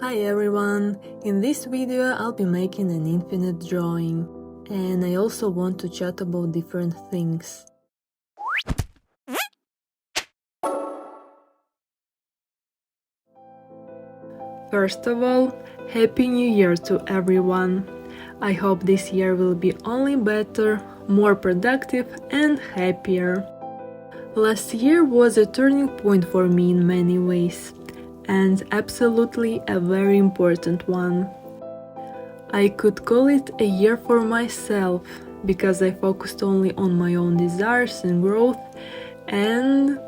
Hi everyone! In this video I'll be making an infinite drawing, and I also want to chat about different things. First of all, Happy New Year to everyone! I hope this year will be only better, more productive and happier. Last year was a turning point for me in many ways, and absolutely a very important one. I could call it a year for myself, because I focused only on my own desires and growth, and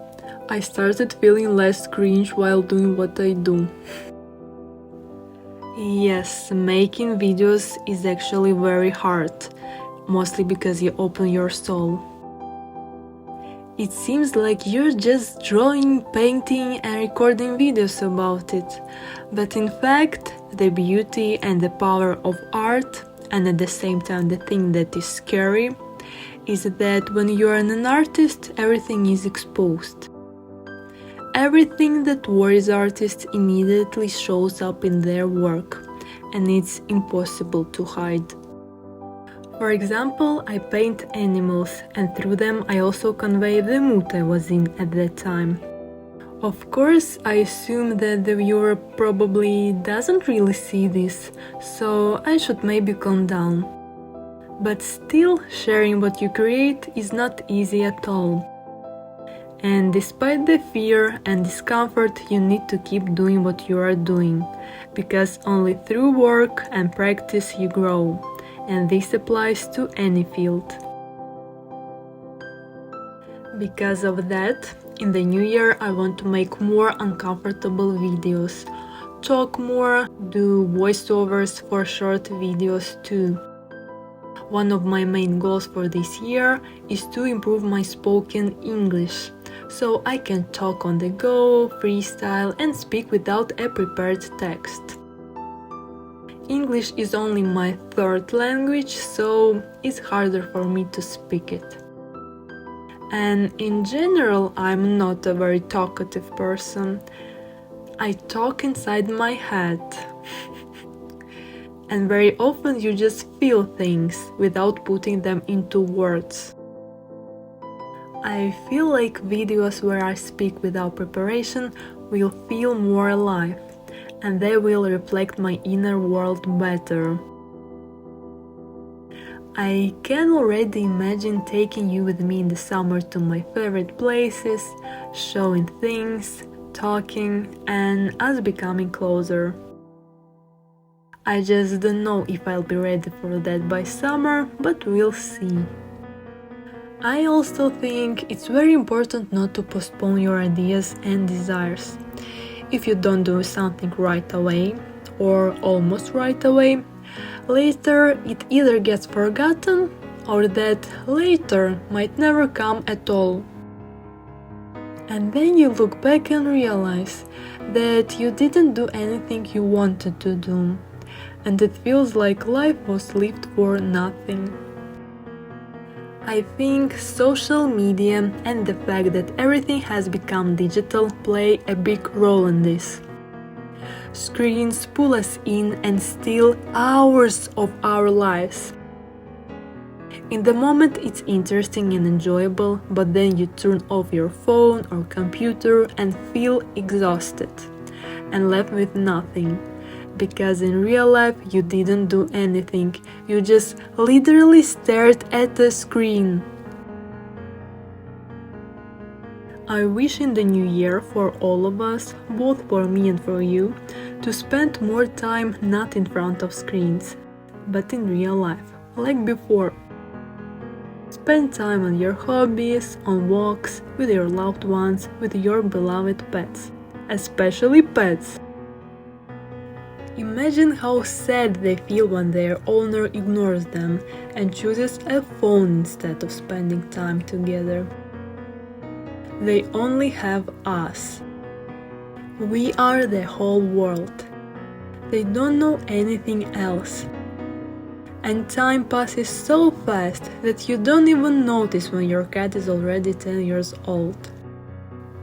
I started feeling less cringe while doing what I do. Yes, making videos is actually very hard, mostly because you open your soul. It seems like you're just drawing, painting and recording videos about it, but in fact, the beauty and the power of art, and at the same time the thing that is scary, is that when you're an artist, everything is exposed. Everything that worries artists immediately shows up in their work, and it's impossible to hide. For example, I paint animals, and through them I also convey the mood I was in at that time. Of course, I assume that the viewer probably doesn't really see this, so I should maybe calm down. But still, sharing what you create is not easy at all. And despite the fear and discomfort, you need to keep doing what you are doing, because only through work and practice you grow. And this applies to any field. Because of that, in the new year I want to make more uncomfortable videos, talk more, do voiceovers for short videos too. One of my main goals for this year is to improve my spoken English, so I can talk on the go, freestyle and speak without a prepared text. English is only my third language, so it's harder for me to speak it. And in general, I'm not a very talkative person. I talk inside my head. And very often you just feel things without putting them into words. I feel like videos where I speak without preparation will feel more alive, and they will reflect my inner world better. I can already imagine taking you with me in the summer to my favorite places, showing things, talking, and us becoming closer. I just don't know if I'll be ready for that by summer, but we'll see. I also think it's very important not to postpone your ideas and desires. If you don't do something right away, or almost right away, later it either gets forgotten, or that later might never come at all. And then you look back and realize that you didn't do anything you wanted to do, and it feels like life was lived for nothing. I think social media and the fact that everything has become digital play a big role in this. Screens pull us in and steal hours of our lives. In the moment it's interesting and enjoyable, but then you turn off your phone or computer and feel exhausted and left with nothing. Because in real life you didn't do anything, you just literally stared at the screen. I wish in the new year for all of us, both for me and for you, to spend more time not in front of screens, but in real life, like before. Spend time on your hobbies, on walks, with your loved ones, with your beloved pets, especially pets. Imagine how sad they feel when their owner ignores them and chooses a phone instead of spending time together. They only have us. We are the whole world. They don't know anything else. And time passes so fast that you don't even notice when your cat is already 10 years old,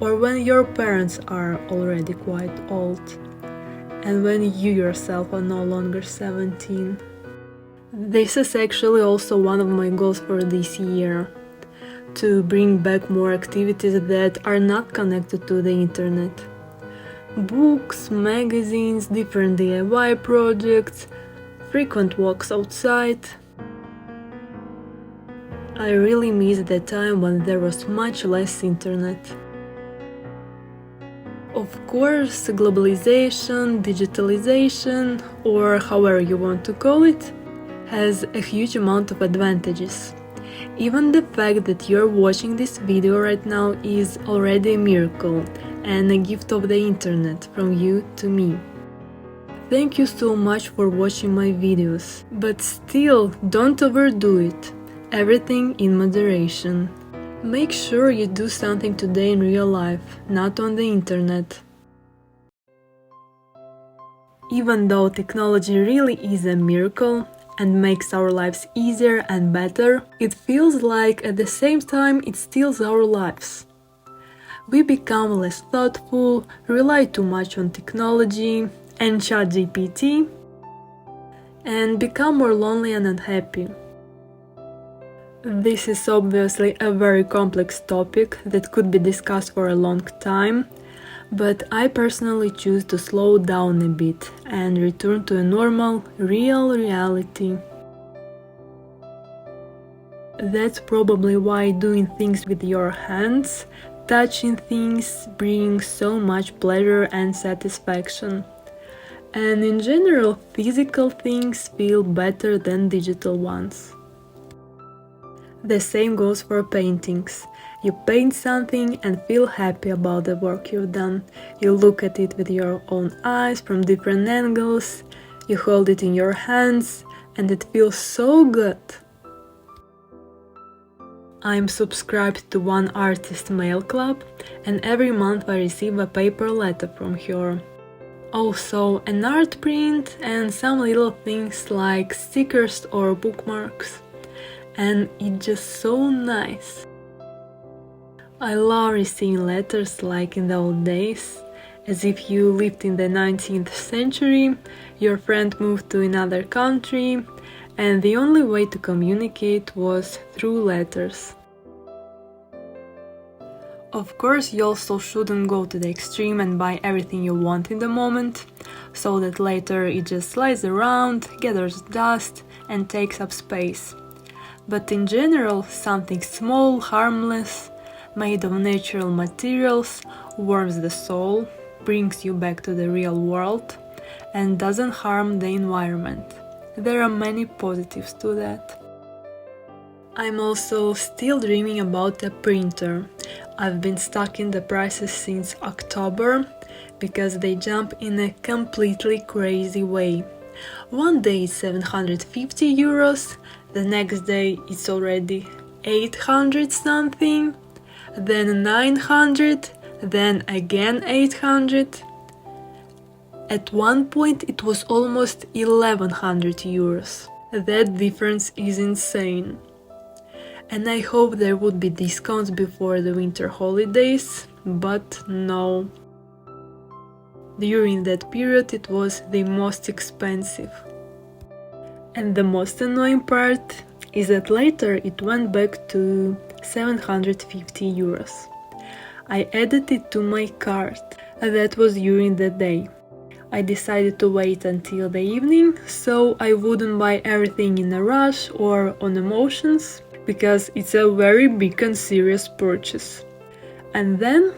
or when your parents are already quite old. and when you yourself are no longer 17. This is actually also one of my goals for this year, to bring back more activities that are not connected to the internet. Books, magazines, different DIY projects, frequent walks outside. I really miss the time when there was much less internet. Of course, globalization, digitalization, or however you want to call it, has a huge amount of advantages. Even the fact that you're watching this video right now is already a miracle and a gift of the internet from you to me. Thank you so much for watching my videos, but still don't overdo it. Everything in moderation. Make sure you do something today in real life, not on the internet. Even though technology really is a miracle and makes our lives easier and better, it feels like at the same time it steals our lives. We become less thoughtful, rely too much on technology and ChatGPT, and become more lonely and unhappy. This is obviously a very complex topic that could be discussed for a long time, but I personally choose to slow down a bit and return to a normal, real reality. That's probably why doing things with your hands, touching things, brings so much pleasure and satisfaction. And in general, physical things feel better than digital ones. The same goes for paintings. You paint something and feel happy about the work you've done. You look at it with your own eyes from different angles, you hold it in your hands, and it feels so good. I'm subscribed to one artist mail club, and every month I receive a paper letter from her. Also an art print and some little things like stickers or bookmarks. And it's just so nice. I love receiving letters like in the old days, as if you lived in the 19th century, your friend moved to another country, and the only way to communicate was through letters. Of course, you also shouldn't go to the extreme and buy everything you want in the moment, so that later it just slides around, gathers dust, and takes up space. But in general, something small, harmless, made of natural materials, warms the soul, brings you back to the real world, and doesn't harm the environment. There are many positives to that. I'm also still dreaming about a printer. I've been stuck in the prices since October, because they jump in a completely crazy way. One day it's 750 euros, the next day it's already 800 something, then 900, then again 800. At one point it was almost 1100 euros. That difference is insane. And I hope there would be discounts before the winter holidays, but no. During that period it was the most expensive. And the most annoying part is that later it went back to 750 euros. I added it to my cart, and that was during the day. I decided to wait until the evening, so I wouldn't buy everything in a rush or on emotions, because it's a very big and serious purchase. And then,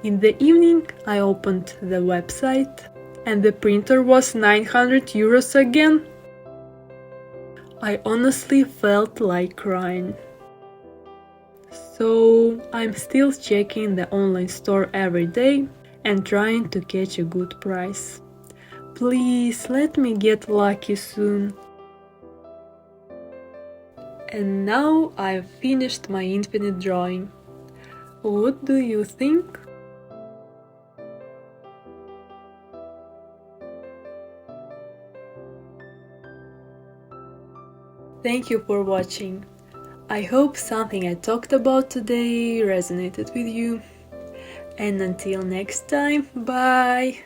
in the evening, I opened the website, and the printer was 900 euros again. I honestly felt like crying. So I'm still checking the online store every day and trying to catch a good price. Please let me get lucky soon. And now I've finished my infinite drawing. What do you think? Thank you for watching. I hope something I talked about today resonated with you. And until next time, bye!